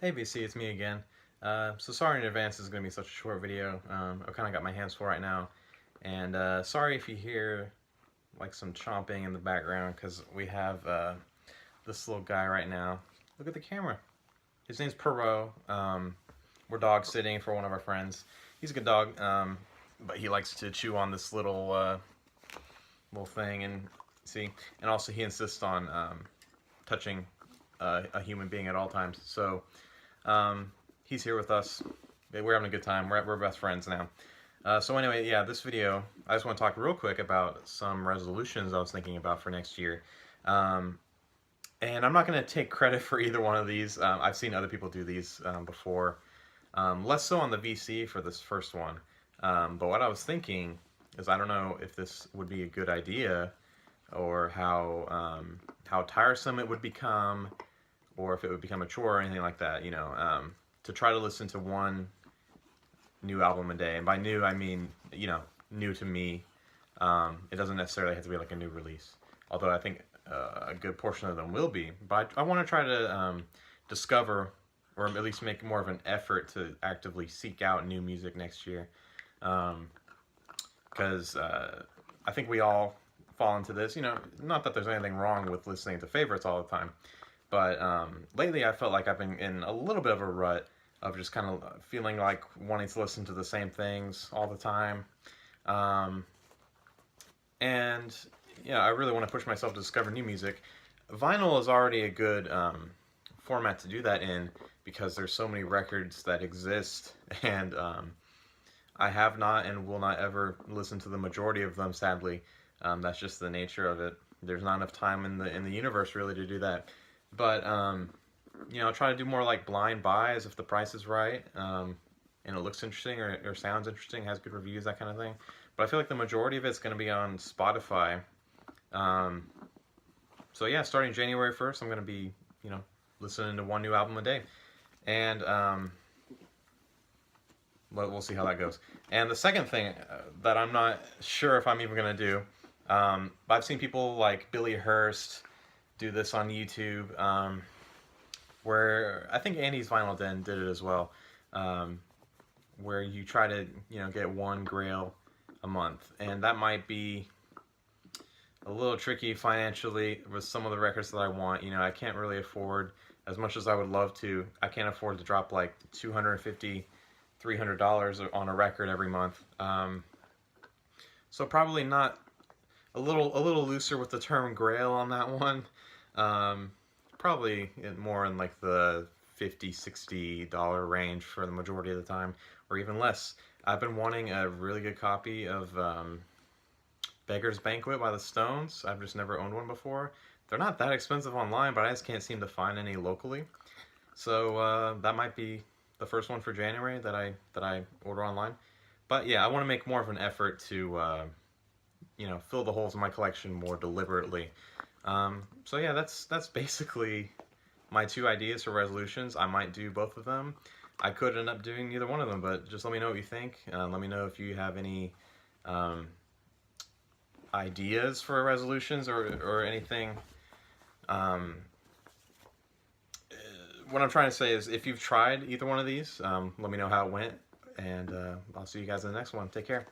Hey BC, it's me again. So sorry in advance this is going to be such a short video. I've kind of got my hands full right now. And sorry if you hear like some chomping in the background because we have this little guy right now. Look at the camera. His name's Perot. We're dog sitting for one of our friends. He's a good dog, but he likes to chew on this little thing and see. And also he insists on touching a human being at all times. So he's here with us. We're having a good time. We're best friends now. So anyway, yeah, this video, I just want to talk real quick about some resolutions I was thinking about for next year. And I'm not going to take credit for either one of these. I've seen other people do these before. Less so on the VC for this first one. But what I was thinking is I don't know if this would be a good idea or how tiresome it would become, or if it would become a chore or anything like that, you know, to try to listen to one new album a day. And by new, I mean, you know, new to me. It doesn't necessarily have to be like a new release, although I think a good portion of them will be. But I want to try to discover, or at least make more of an effort to actively seek out new music next year. Because I think we all fall into this, you know, not that there's anything wrong with listening to favorites all the time, but lately I felt like I've been in a little bit of a rut of just kind of feeling like wanting to listen to the same things all the time. And yeah, I really want to push myself to discover new music. Vinyl is already a good format to do that in because there's so many records that exist, and I have not and will not ever listen to the majority of them, sadly. That's just the nature of it. There's not enough time in the universe really to do that. But you know, try to do more like blind buys if the price is right, and it looks interesting or sounds interesting, has good reviews, that kind of thing. But I feel like the majority of it's going to be on Spotify. So yeah, starting January 1st, I'm going to be, you know, listening to one new album a day, and we'll see how that goes. And the second thing that I'm not sure if I'm even going to do, I've seen people like Billy Hurst do this on YouTube, where I think Andy's Vinyl Den did it as well, where you try to, you know, get one grail a month, and that might be a little tricky financially with some of the records that I want. You know, I can't really afford, as much as I would love to, I can't afford to drop like $250, $300 on a record every month. So probably not, a little looser with the term grail on that one. Probably more in like the $50-$60 range for the majority of the time, or even less. I've been wanting a really good copy of Beggar's Banquet by the Stones. I've just never owned one before. They're not that expensive online, but I just can't seem to find any locally. So that might be the first one for January that I order online. But yeah, I want to make more of an effort to you know, fill the holes in my collection more deliberately. So yeah, that's basically my two ideas for resolutions. I might do both of them. I could end up doing either one of them, but just let me know what you think. Let me know if you have any ideas for resolutions or anything. What I'm trying to say is, if you've tried either one of these, let me know how it went, and I'll see you guys in the next one. Take care.